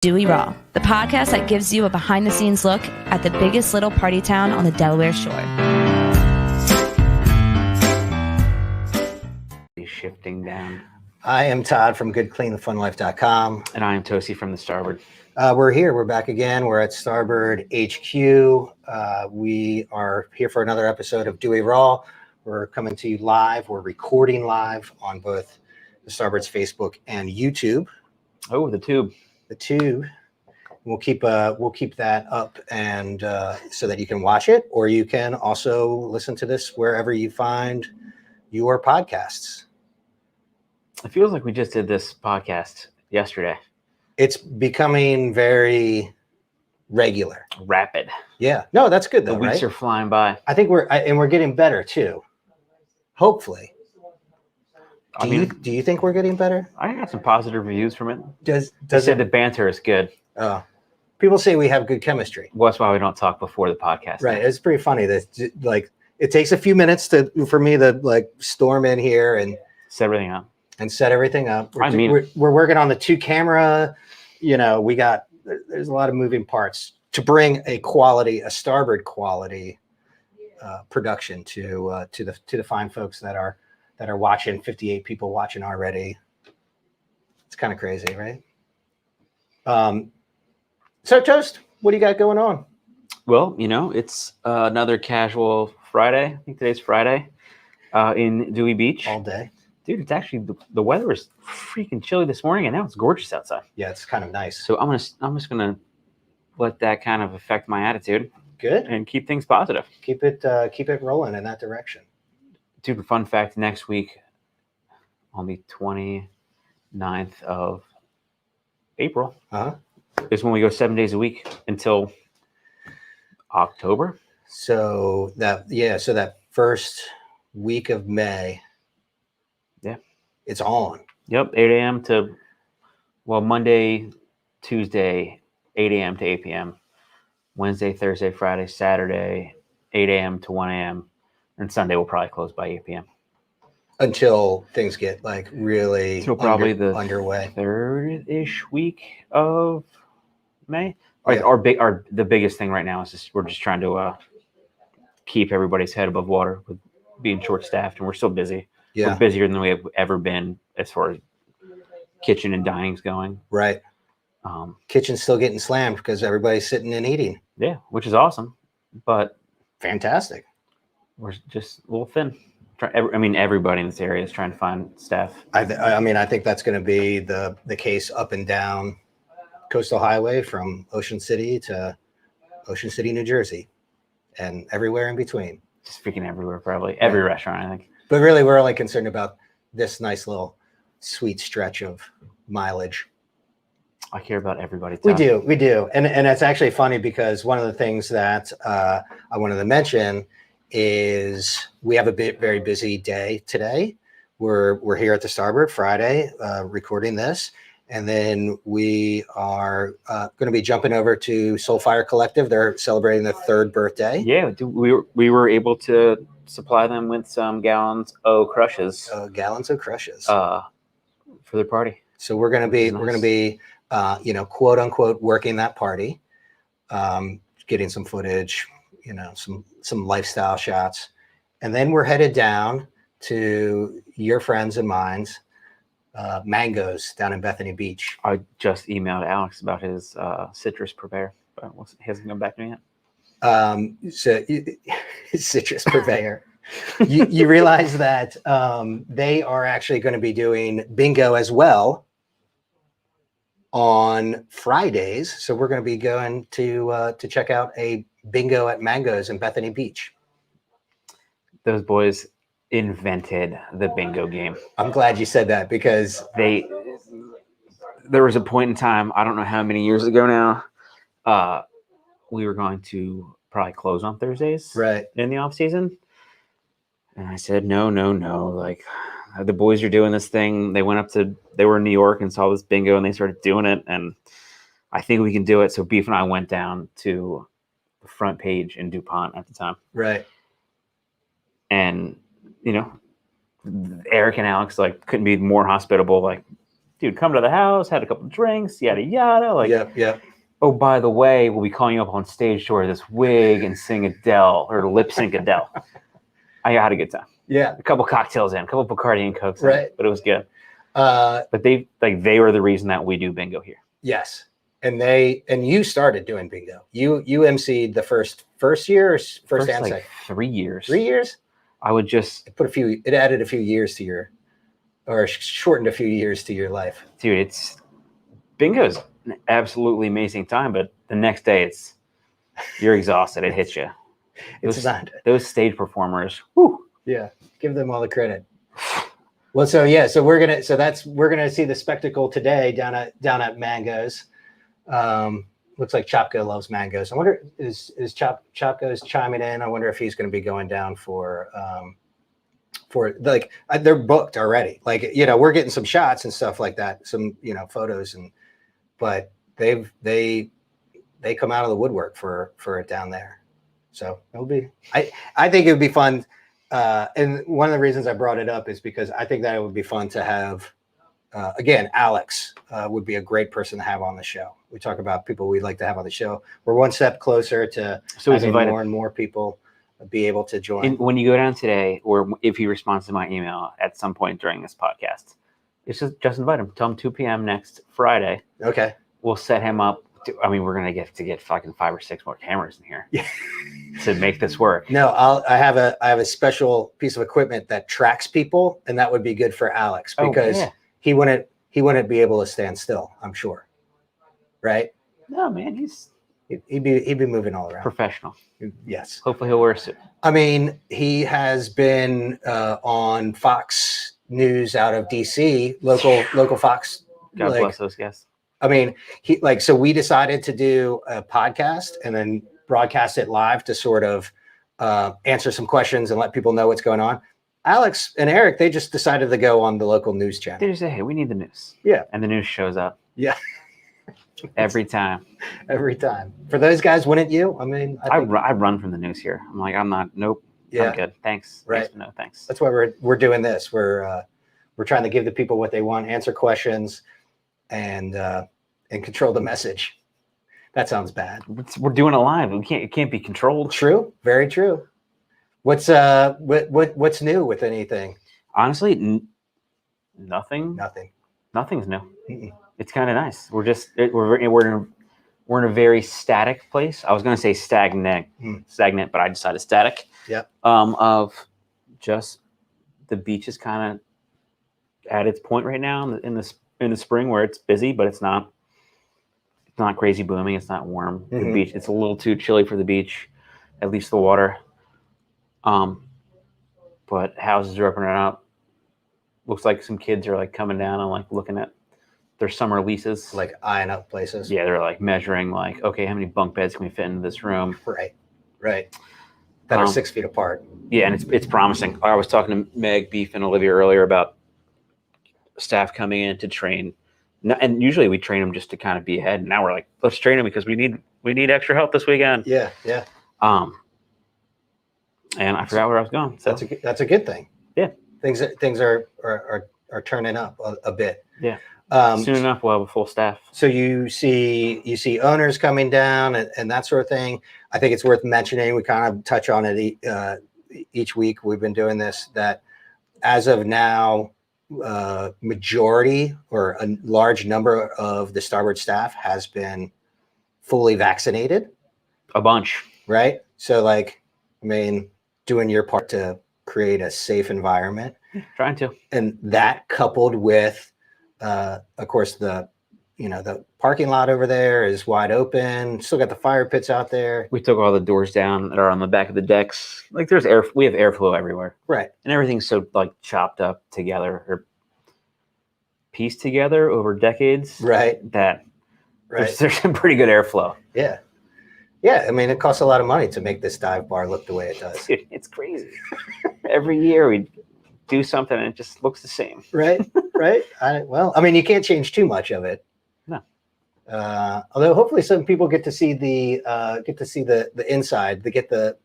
Dewey Raw, the podcast that gives you a behind-the-scenes look at the biggest little party town on the Delaware Shore. Shifting down. I am Todd from GoodCleanTheFunLife.com. And I am Toastie from the Starboard. We're here. We're back again. We're at Starboard HQ. We are here for another episode of Dewey Raw. We're coming to you live. We're recording live on both the Starboard's Facebook and YouTube. Oh, the tube. The tube. We'll keep that up and so that you can watch it, or you can also listen to this wherever you find your podcasts. It feels like we just did this podcast yesterday. It's becoming very regular. Rapid. Yeah. No, that's good though. The weeks right? are flying by. I think we're getting better too. Hopefully. Do you think we're getting better? I got some positive reviews from it. They said the banter is good. People say we have good chemistry. Well, that's why we don't talk before the podcast. Right. It's pretty funny that it takes a few minutes for me to storm in here and set everything up. We're working on the 2-camera. There's a lot of moving parts to bring a Starboard quality production to the fine folks that are watching. 58 people watching already. It's kind of crazy, right? So Toast, what do you got going on? Well, it's another casual Friday. I think today's Friday in Dewey Beach. All day. Dude, it's actually the weather was freaking chilly this morning, and now it's gorgeous outside. Yeah, it's kind of nice. So I'm just gonna let that kind of affect my attitude. Good. And keep things positive. Keep it rolling in that direction. Dude, fun fact: next week, on the 29th of April, is when we go 7 days a week until October. So that first week of May. Yeah. It's on. Yep, 8 a.m. to, Monday, Tuesday, 8 a.m. to 8 p.m. Wednesday, Thursday, Friday, Saturday, 8 a.m. to 1 a.m. And Sunday will probably close by 8 p.m. Until things get really until probably the underway. Third-ish week of May. Yeah. The biggest thing right now is we're just trying to keep everybody's head above water with being short-staffed, and we're still busy. Yeah. We're busier than we have ever been as far as kitchen and dining's going. Right. Kitchen's still getting slammed because everybody's sitting and eating. Yeah, which is awesome, but fantastic. We're just a little thin. Everybody in this area is trying to find staff. I think that's going to be the case up and down Coastal Highway from Ocean City to Ocean City, New Jersey, and everywhere in between. Just freaking everywhere, probably. Every restaurant, I think. But really, we're only concerned about this nice little sweet stretch of mileage. I care about everybody. We do. And it's actually funny because one of the things that I wanted to mention is we have a very busy day today. We're here at the Starboard Friday recording this, and then we are going to be jumping over to Soulfire Collective. They're celebrating their 3rd birthday. Yeah, we were able to supply them with some gallons of crushes. Gallons of crushes for their party. So we're going to be quote unquote working that party, getting some footage, some lifestyle shots, and then we're headed down to your friends and mine's Mangoes down in Bethany Beach. I just emailed Alex about his citrus purveyor, but he hasn't come back to me yet. So citrus purveyor. you realize that they are actually going to be doing bingo as well on Fridays. So we're going to be going to check out a bingo at Mangoes in Bethany Beach. Those boys invented the bingo game. I'm glad you said that because there was a point in time, I don't know how many years ago now, we were going to probably close on Thursdays in the off season. And I said, no. Like, the boys are doing this thing. They were in New York and saw this bingo and they started doing it. And I think we can do it. So Beef and I went down to the front page in DuPont at the time. Right. And, Eric and Alex couldn't be more hospitable. dude, come to the house, had a couple of drinks, yada yada. Like, yep. Oh, by the way, we'll be calling you up on stage to wear this wig and sing Adele or lip sync Adele. I had a good time. Yeah, a couple cocktails in, a couple Bacardi and Cokes, right? But it was good. But they were the reason that we do bingo here. Yes, and you started doing bingo. You emceed the first year or first and second? 3 years. 3 years. I would just it added a few years to your, or shortened a few years to your life, dude. Bingo's an absolutely amazing time, but the next day you're exhausted. It hits you. Those stage performers. Whew. Yeah, give them all the credit. Well, we're gonna see the spectacle today down at Mango's. Looks like Chopko loves mangoes. I wonder, is Chopko's chiming in? I wonder if he's going to be going down for like, they're booked already. Like, we're getting some shots and stuff like that, some photos, but they come out of the woodwork for it down there. So it'll be. I think it would be fun. And one of the reasons I brought it up is because I think that it would be fun to have. Again, Alex would be a great person to have on the show. We talk about people we'd like to have on the show. We're one step closer to having more and more people be able to join. And when you go down today, or if he responds to my email at some point during this podcast, it's just invite him. Tell him 2 p.m. next Friday. Okay. We'll set him up. We're going to get fucking 5 or 6 more cameras in here to make this work. No, I have a special piece of equipment that tracks people, and that would be good for Alex because he wouldn't be able to stand still, I'm sure. Right? No, man, he'd be moving all around. Professional. Yes. Hopefully he'll wear a suit. I mean, he has been on Fox News out of DC, local Fox. God bless those guys. I mean, so we decided to do a podcast and then broadcast it live to sort of answer some questions and let people know what's going on. Alex and Eric, they just decided to go on the local news channel. They just say, hey, we need the news. Yeah. And the news shows up. Yeah. Every time. Every time. For those guys, wouldn't you? I mean, I run from the news here. I'm like, nope. Yeah. I'm good. Thanks. Right. Thanks, no, thanks. That's why we're doing this. We're trying to give the people what they want, answer questions, and control the message. That sounds bad. We're doing it live. It can't be controlled. True. Very true. What's new with anything? Honestly, nothing. Nothing's new. Mm-mm. It's kind of nice. We're in a very static place. I was going to say stagnant, but I decided static. Yep. Of just the beach is kind of at its point right now in the spring where it's busy, but it's not crazy booming. It's not warm. Mm-hmm. The beach, it's a little too chilly for the beach, at least the water. But houses are opening up. Looks like some kids are like coming down and like looking at their summer leases, like eyeing up places. Yeah, they're like measuring, like, okay, how many bunk beds can we fit into this room? Right. That are 6 feet apart. Yeah, and it's promising. I was talking to Meg, Beef, and Olivia earlier about staff coming in to train, and usually we train them just to kind of be ahead. And now we're like, let's train them because we need extra help this weekend. Yeah. And I forgot where I was going. So that's a good thing. Yeah, things are turning up a bit. Yeah. Soon enough, we'll have a full staff. So you see owners coming down and that sort of thing. I think it's worth mentioning. We kind of touch on it each week. We've been doing this. That as of now, majority or a large number of the Starboard staff has been fully vaccinated. A bunch, right? So, doing your part to create a safe environment. Trying to, and that coupled with. Of course, the parking lot over there is wide open. Still got the fire pits out there. We took all the doors down that are on the back of the decks. Like we have airflow everywhere. Right. And everything's so chopped up together or pieced together over decades. Right. That there's some pretty good airflow. Yeah. Yeah. I mean, it costs a lot of money to make this dive bar look the way it does. Dude, it's crazy. Every year we do something and it just looks the same. Right. You can't change too much of it. No. Although hopefully some people get to see the inside, they get the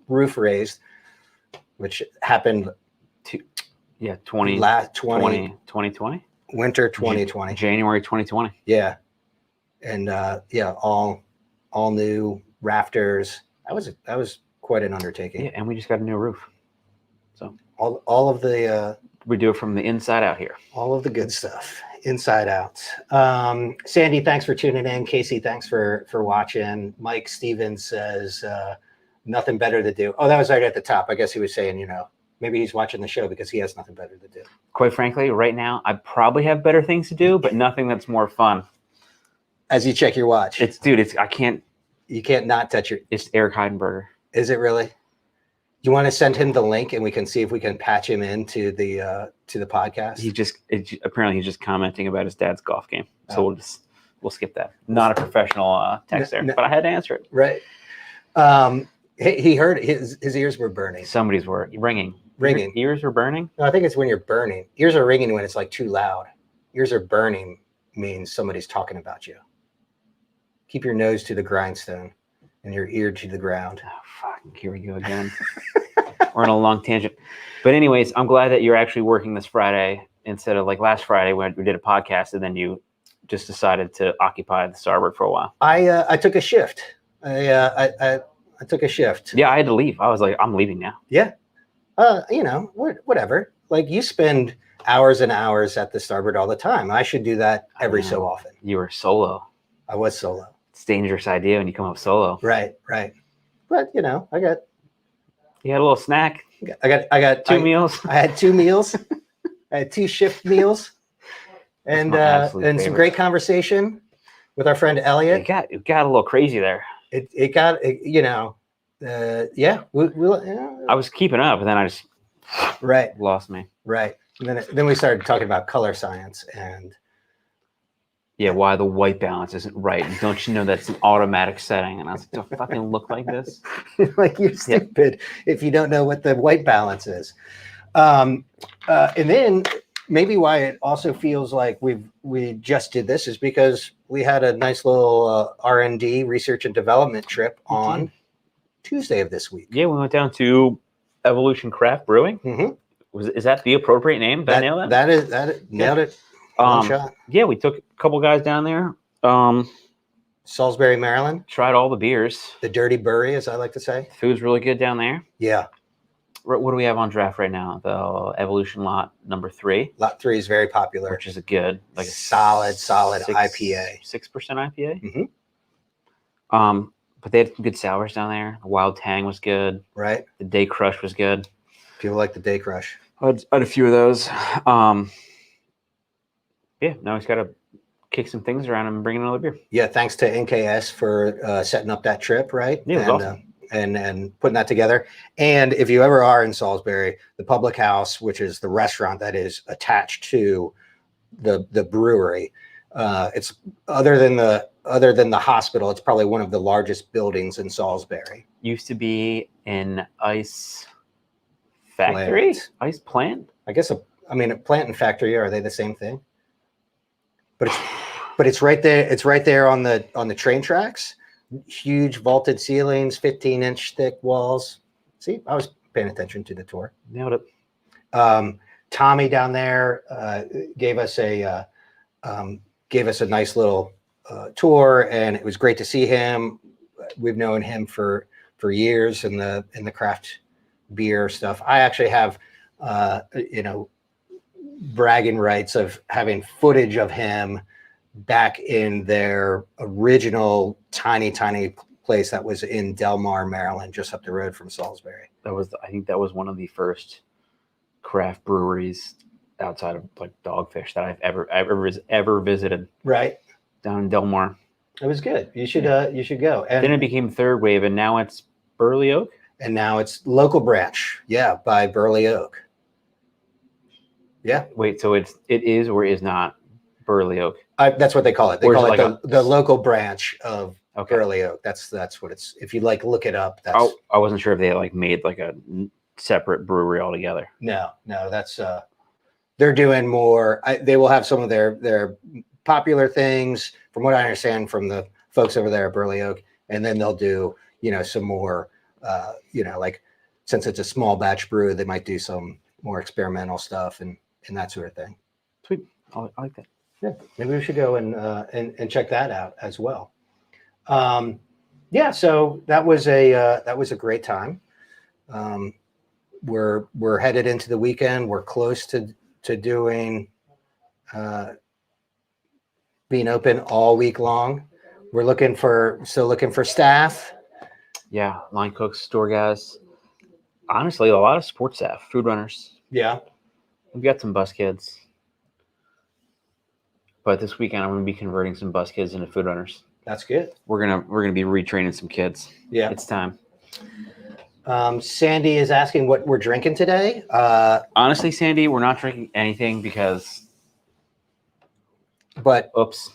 roof raised, which happened 2020. Winter 2020. January 2020. Yeah. And all new rafters. That was quite an undertaking. Yeah, and we just got a new roof. So all of the we do it from the inside out here. All of the good stuff, inside out. Sandy, thanks for tuning in. Casey, thanks for watching. Mike Stevens says nothing better to do. Oh, that was right at the top. I guess he was saying, maybe he's watching the show because he has nothing better to do. Quite frankly, right now, I probably have better things to do, but nothing that's more fun. As you check your watch. I can't. You can't not touch your. It's Eric Heidenberger. Is it really? You want to send him the link and we can see if we can patch him into the podcast? Apparently he's just commenting about his dad's golf game. So we'll skip that. Not a professional text there, but I had to answer it. Right. He heard his ears were burning. Somebody's were ringing. Ears were burning? No, I think it's when you're burning. Ears are ringing when it's like too loud. Ears are burning means somebody's talking about you. Keep your nose to the grindstone and your ear to the ground. Oh, fuck. Here we go again. We're on a long tangent. But anyways, I'm glad that you're actually working this Friday instead of like last Friday when we did a podcast and then you just decided to occupy the starboard for a while. I took a shift. I took a shift. Yeah, I had to leave. I was like, I'm leaving now. Yeah. Whatever. Like you spend hours and hours at the starboard all the time. I should do that every so often. You were solo. I was solo. It's a dangerous idea when you come up solo. Right. But you had a little snack. I got two meals. I had 2 meals. I had 2 shift meals, and some great conversation with our friend Elliot. It got a little crazy there. It got yeah. I was keeping up, and then I just lost me. Right. And then we started talking about color science and. Yeah, why the white balance isn't right. And don't you know that's an automatic setting? And I was like, do I fucking look like this? Like you're stupid if you don't know what the white balance is. And then maybe why it also feels like we just did this is because we had a nice little R&D, research and development trip on Tuesday of this week. Yeah, we went down to Evolution Craft Brewing. Mm-hmm. Is that the appropriate name? Did I nail that? That is nailed it. Yeah, we took a couple guys down there. Salisbury, Maryland. Tried all the beers. The Dirty Burry, as I like to say. Food's really good down there. Yeah. What do we have on draft right now? The Evolution Lot number 3. Lot 3 is very popular. Which is a good, like a solid IPA. 6% IPA. Mm-hmm. But they had some good sours down there. The Wild Tang was good. Right. The Day Crush was good. People like the Day Crush. I had a few of those. Yeah, now he's got to kick some things around and bring another beer. Yeah, thanks to NKS for setting up that trip, right? Yeah, it was awesome. And putting that together. And if you ever are in Salisbury, the Public House, which is the restaurant that is attached to the brewery, it's other than the hospital, it's probably one of the largest buildings in Salisbury. Used to be an ice factory, ice plant. I guess a plant and factory, are they the same thing? But it's right there. It's right there on the train tracks. Huge vaulted ceilings, 15-inch thick walls. See, I was paying attention to the tour. Nailed it. Tommy down there gave us a nice little tour, and it was great to see him. We've known him for years in the craft beer stuff. I actually have bragging rights of having footage of him back in their original tiny place that was in Del Mar, Maryland, just up the road from Salisbury. I think that was one of the first craft breweries outside of like Dogfish that I've ever visited. Right. Down in Del Mar. It was good. You should go. And then it became Third Wave, and now it's Burley Oak. And now it's Local Branch. Yeah, by Burley Oak. Yeah. Wait, so it is or is not Burley Oak? That's what they call it. They call it the local branch of Burley Oak. That's what it's. If you look it up. That's. I wasn't sure if they made a separate brewery altogether. No. That's. They're doing more. They will have some of their popular things, from what I understand from the folks over there at Burley Oak, and then they'll do some more. Since it's a small batch brew, they might do some more experimental stuff and that sort of thing. Sweet. I like that. Yeah, maybe we should go and check that out as well. So that was a great time. We're headed into the weekend. We're close to doing being open all week long. We're still looking for staff. Yeah, line cooks, store guys. Honestly, a lot of sports staff, food runners. Yeah, we've got some bus kids. But this weekend, I'm going to be converting some bus kids into food runners. That's good. We're gonna be retraining some kids. Yeah, it's time. Sandy is asking what we're drinking today. Honestly, Sandy, we're not drinking anything because. But oops.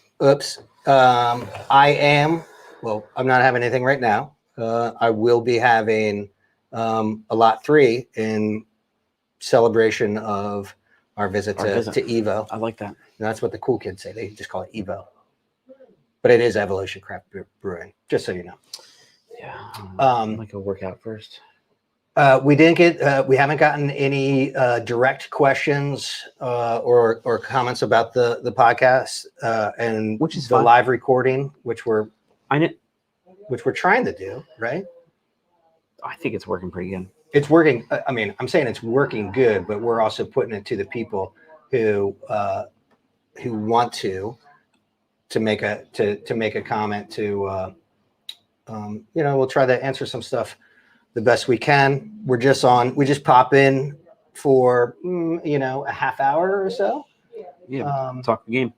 I am. Well, I'm not having anything right now. I will be having a lot 3 in celebration of our visit to Evo. I like that. And that's what the cool kids say. They just call it Evo. But it is Evolution Craft Brewing, just so you know. Yeah. I'd like to work out first. We haven't gotten any direct questions or comments about the podcast and which is the fun. Live recording, which we're trying to do, right? I think it's working pretty good. It's working. I mean, I'm saying it's working good, but we're also putting it to the people who want to make a comment we'll try to answer some stuff the best we can. We just pop in for a half hour or so. Yeah, talk the game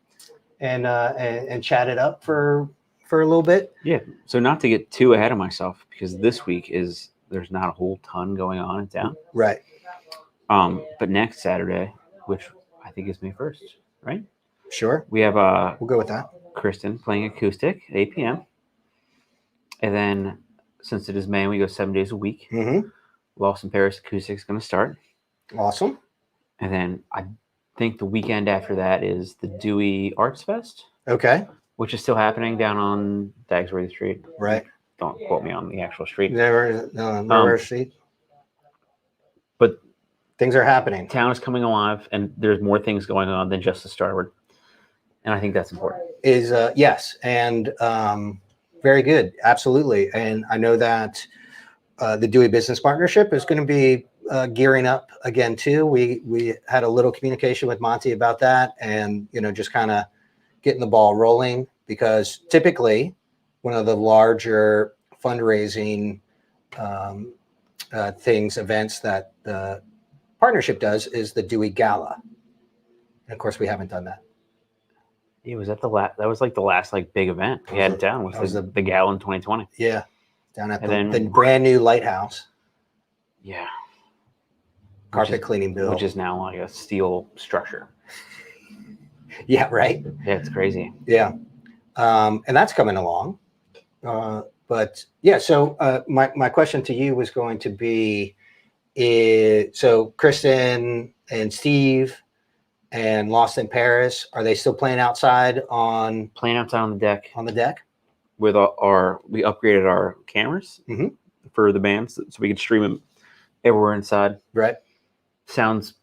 and chat it up for a little bit. Yeah. So not to get too ahead of myself, because this week there's not a whole ton going on in town. Right. But next Saturday, which I think is May 1st, right? Sure. We have we'll go with that. Kristen playing acoustic at 8 p.m. And then, since it is May, we go 7 days a week. Mm-hmm. Lost in Paris Acoustic is going to start. Awesome. And then I think the weekend after that is the Dewey Arts Fest. Okay. Which is still happening down on Dagsworthy Street. Right. Don't quote me on the actual street. Never street. But things are happening. Town is coming alive, and there's more things going on than just the Starboard. And I think that's important. Yes, and very good, absolutely. And I know that the Dewey Business Partnership is going to be gearing up again too. We had a little communication with Monty about that, and just kind of getting the ball rolling, because typically one of the larger fundraising events that the partnership does is the Dewey Gala, and of course we haven't done that. It was at the last big event we had down was the Gala in 2020. Yeah, down at the brand new lighthouse. Yeah, carpet cleaning bill, which is now like a steel structure. Yeah, right. Yeah, it's crazy. Yeah, and that's coming along. But yeah, so my question to you was going to be, so Kristen and Steve and Lost in Paris, are they still playing outside on the deck? On the deck, with we upgraded our cameras for the bands, so we could stream them everywhere inside. Right. Sounds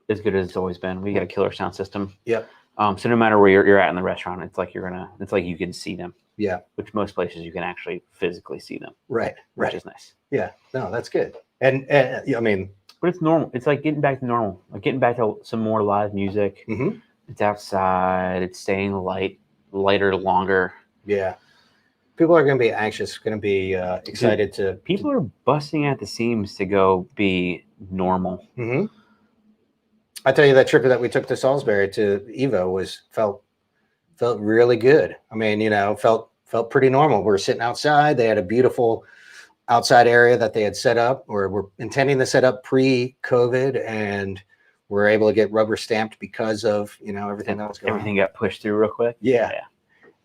as good as it's always been. We got a killer sound system. Yep. So no matter where you're at in the restaurant, it's like you can see them. Yeah. Which most places you can actually physically see them. Right. Which is nice. Yeah. No, that's good. And I mean, but it's normal. It's like getting back to normal, like getting back to some more live music. Mm-hmm. It's outside. It's staying lighter, longer. Yeah. People are going to be anxious, going to be excited to. People are busting at the seams to go be normal. Mm-hmm. I tell you, that trip that we took to Salisbury to Evo felt really good. I mean, felt pretty normal. We were sitting outside. They had a beautiful outside area that they had set up, or were intending to set up pre-COVID, and were able to get rubber stamped because of everything that was going on. Everything got pushed through real quick. Yeah.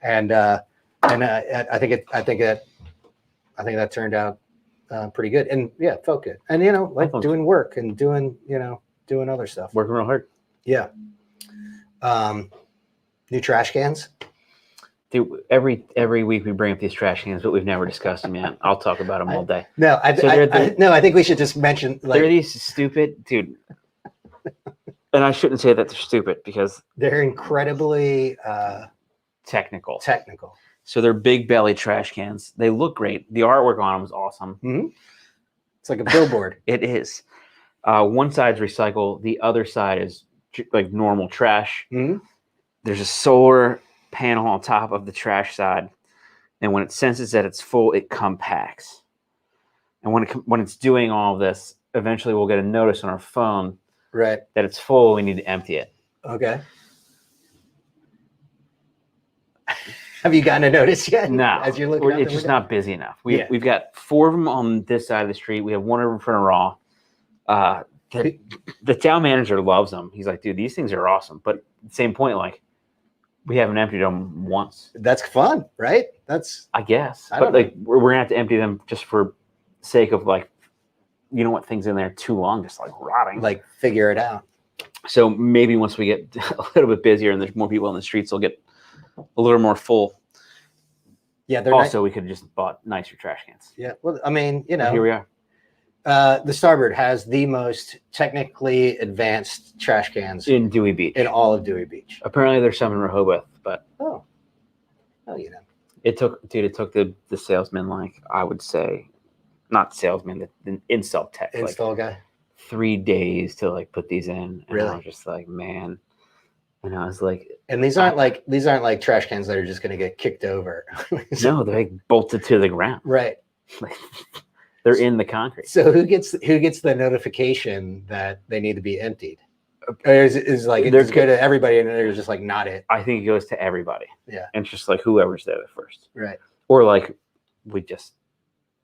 And I think that turned out pretty good, and yeah, it felt good. And doing work and doing other stuff, working real hard. Yeah. New trash cans. Dude, every week we bring up these trash cans, but we've never discussed them yet. I'll talk about them all day. I think we should just mention, they're these stupid, dude. And I shouldn't say that they're stupid because they're incredibly technical. So they're big belly trash cans. They look great. The artwork on them is awesome. Mm-hmm. It's like a billboard. It is. One side's recycle. The other side is like normal trash. Mm-hmm. There's a solar panel on top of the trash side. And when it senses that it's full, it compacts. And when it's doing all of this, eventually we'll get a notice on our phone that it's full. We need to empty it. Okay. Have you gotten a notice yet? No. As you're looking, it's just not busy enough. We've got 4 of them on this side of the street. We have 1 over in front of Raw. The town manager loves them. He's like, dude, these things are awesome. But at the same point, like, we haven't emptied them once. That's fun, right? I guess. But like, we're gonna have to empty them just for sake of, like, you don't want things in there too long, just like rotting. Like, figure it out. So maybe once we get a little bit busier and there's more people on the streets, they'll get a little more full. Yeah. Also, we could have just bought nicer trash cans. Yeah. Well, I mean, but here we are. The Starboard has the most technically advanced trash cans in Dewey Beach. In all of Dewey Beach. Apparently, there's some in Rehoboth, but it took the salesman, like, I would say, not salesman, the install tech, guy, 3 days to like put these in. And really? I was just like, man. And I was like, and these aren't like trash cans that are just going to get kicked over. No, they're like bolted to the ground. Right. They're in the concrete. So who gets the notification that they need to be emptied? Or is like, it's good to everybody and they're just like, not it. I think it goes to everybody. Yeah. And it's just like whoever's there first. Right. Or like we just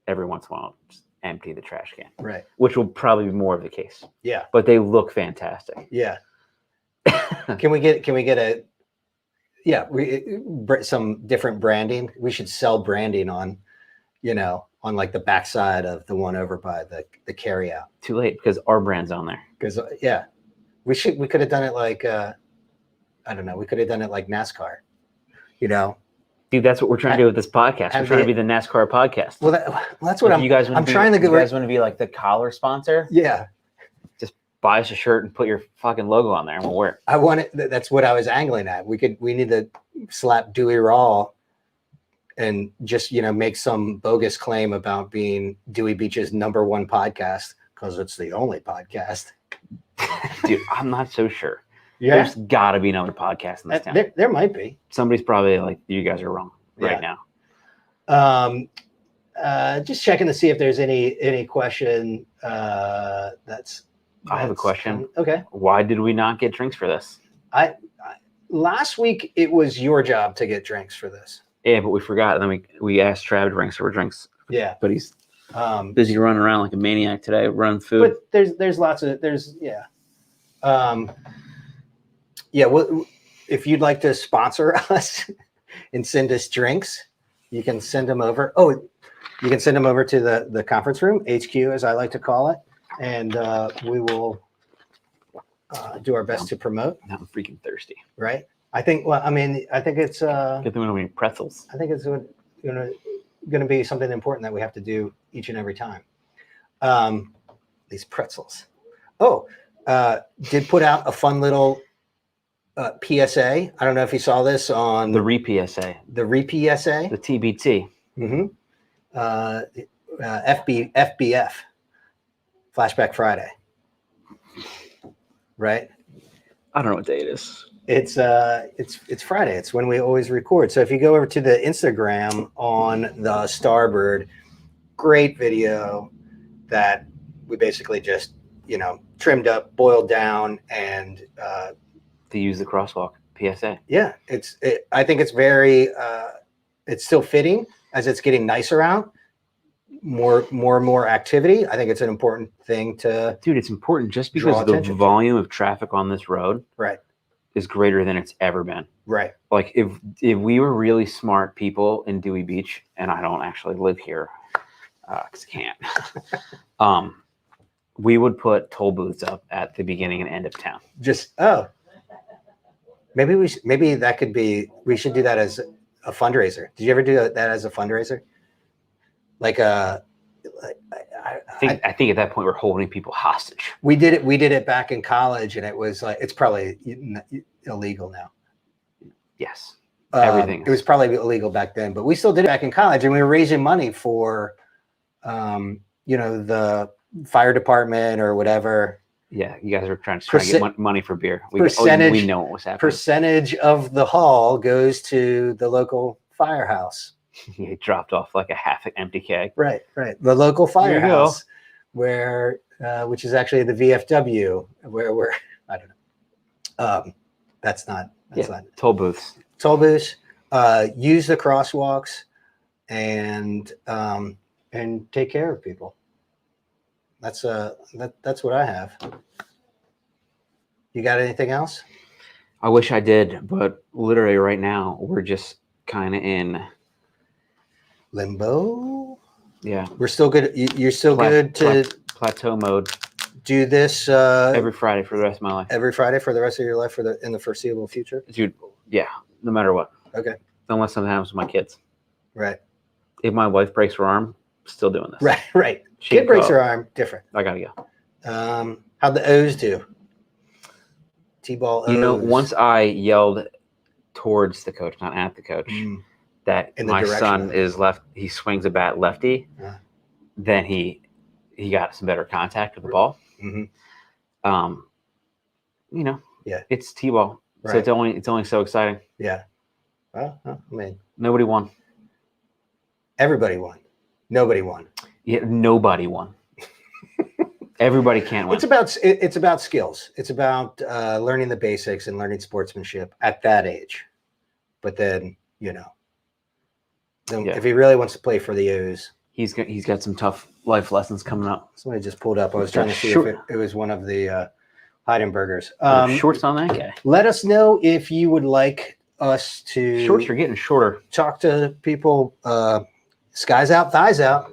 every once in a while just empty the trash can. Right. Which will probably be more of the case. Yeah. But they look fantastic. Yeah. Can we get some different branding? We should sell branding on like the backside of the one over by the carry out. Too late because our brand's on there. Because we could have done it like I don't know. We could have done it like NASCAR. Dude, that's what we're trying to do with this podcast. We're trying to be the NASCAR podcast. Well, that's what you guys want to be. Trying to go. You guys want to be like the collar sponsor? Yeah. Just buy us a shirt and put your fucking logo on there, and we'll wear it. I want it. That's what I was angling at. We need to slap Dewey Raw and just make some bogus claim about being Dewey Beach's #1 podcast because it's the only podcast. Dude, I'm not so sure. Yeah. There's got to be another podcast in this town. There might be. Somebody's probably like, you guys are wrong right now. Just checking to see if there's any question that's I have a question. Okay. Why did we not get drinks for this? Last week it was your job to get drinks for this. Yeah, but we forgot. And then we asked Trav to bring us drinks. Yeah. But he's busy running around like a maniac today, running food. But there's lots of well, if you'd like to sponsor us and send us drinks, you can send them over. Oh, you can send them over to the conference room, HQ, as I like to call it. And we will do our best to promote. Now I'm freaking thirsty. Right. I think it's get them in pretzels. I think it's going to be something important that we have to do each and every time. These pretzels. Oh, did put out a fun little PSA. I don't know if you saw this on the PSA. The PSA. The TBT. Mm-hmm. FBF. Flashback Friday. Right? I don't know what day it is. It's Friday. It's when we always record. So if you go over to the Instagram on the Starboard, great video that we basically just, trimmed up, boiled down, and to use the crosswalk PSA. Yeah, I think it's very it's still fitting as it's getting nicer out. More and more activity. I think it's an important thing to. Dude, it's important just because the volume of traffic on this road, right, is greater than it's ever been. Right. Like if we were really smart people in Dewey Beach, and I don't actually live here, because I can't. We would put toll booths up at the beginning and end of town. Maybe that could be. We should do that as a fundraiser. Did you ever do that as a fundraiser? Like I I think at that point we're holding people hostage. We did it back in college, and it was like it's probably illegal now. Yes, everything. It was probably illegal back then, but we still did it back in college, and we were raising money for, the fire department or whatever. Yeah, you guys were trying to get money for beer. We know what was happening. Percentage of the haul goes to the local firehouse. He dropped off like a half empty keg. Right. The local firehouse, where which is actually the VFW, where we're I don't know. That's not toll booths. Use the crosswalks, and take care of people. That's what I have. You got anything else? I wish I did, but literally right now we're just kind of in limbo. Yeah, we're still good. You're still good to plateau mode. Do this every Friday for the rest of my life. Every Friday for the rest of your life, in the foreseeable future, dude. Yeah, no matter what. Okay. Unless something happens with my kids. Right. If my wife breaks her arm, still doing this. Right. Kid breaks her arm, different. I gotta go. How'd the O's do? T-ball O's. Once I yelled towards the coach, not at the coach, that my son is left. He swings a bat lefty. Then he got some better contact with the ball. Mm-hmm. Yeah, it's T-ball, so it's only so exciting. Yeah. Well, I mean, nobody won. Everybody won. Nobody won. Yeah, nobody won. Everybody can't win. It's about skills. It's about learning the basics and learning sportsmanship at that age. But then, if he really wants to play for the O's, he's got some tough life lessons coming up. Somebody just pulled up. I was trying to see if it was one of the Heidenbergers. Shorts on that guy. Let us know if you would like us to. Shorts are getting shorter. Talk to people. Skies out, thighs out.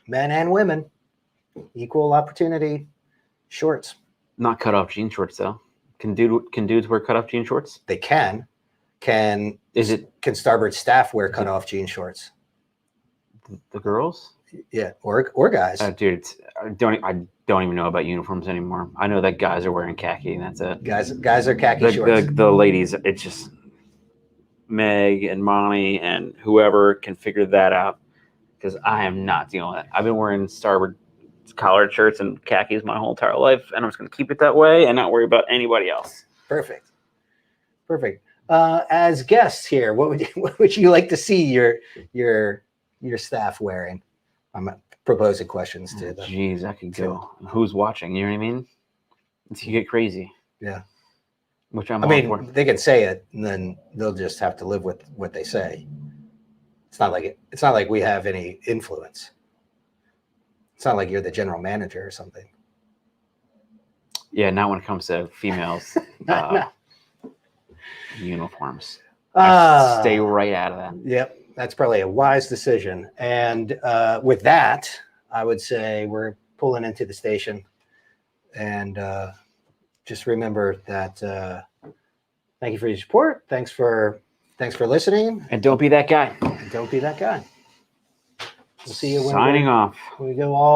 Men and women, equal opportunity shorts. Not cut off jean shorts though. Can dudes wear cut off jean shorts? They can. Can starboard staff wear cut off jean shorts? The girls? Yeah, or guys. Dude, I don't even know about uniforms anymore. I know that guys are wearing khaki, and that's it. Guys are khaki shorts. The ladies, it's just Meg and Monty and whoever can figure that out. Because I am not dealing with it. I've been wearing starboard collared shirts and khakis my whole entire life, and I'm just going to keep it that way and not worry about anybody else. Perfect. As guests here, what would you like to see your staff wearing? I'm proposing questions to them. Jeez, I could go. Who's watching? You know what I mean? You get crazy. Yeah. Which I mean, for. They can say it, and then they'll just have to live with what they say. It's not like we have any influence. It's not like you're the general manager or something. Yeah, not when it comes to females uniforms. Stay right out of that. Yep, that's probably a wise decision. And with that, I would say we're pulling into the station. And just remember that thank you for your support. Thanks for listening. And don't be that guy. We'll see you when signing off. we go all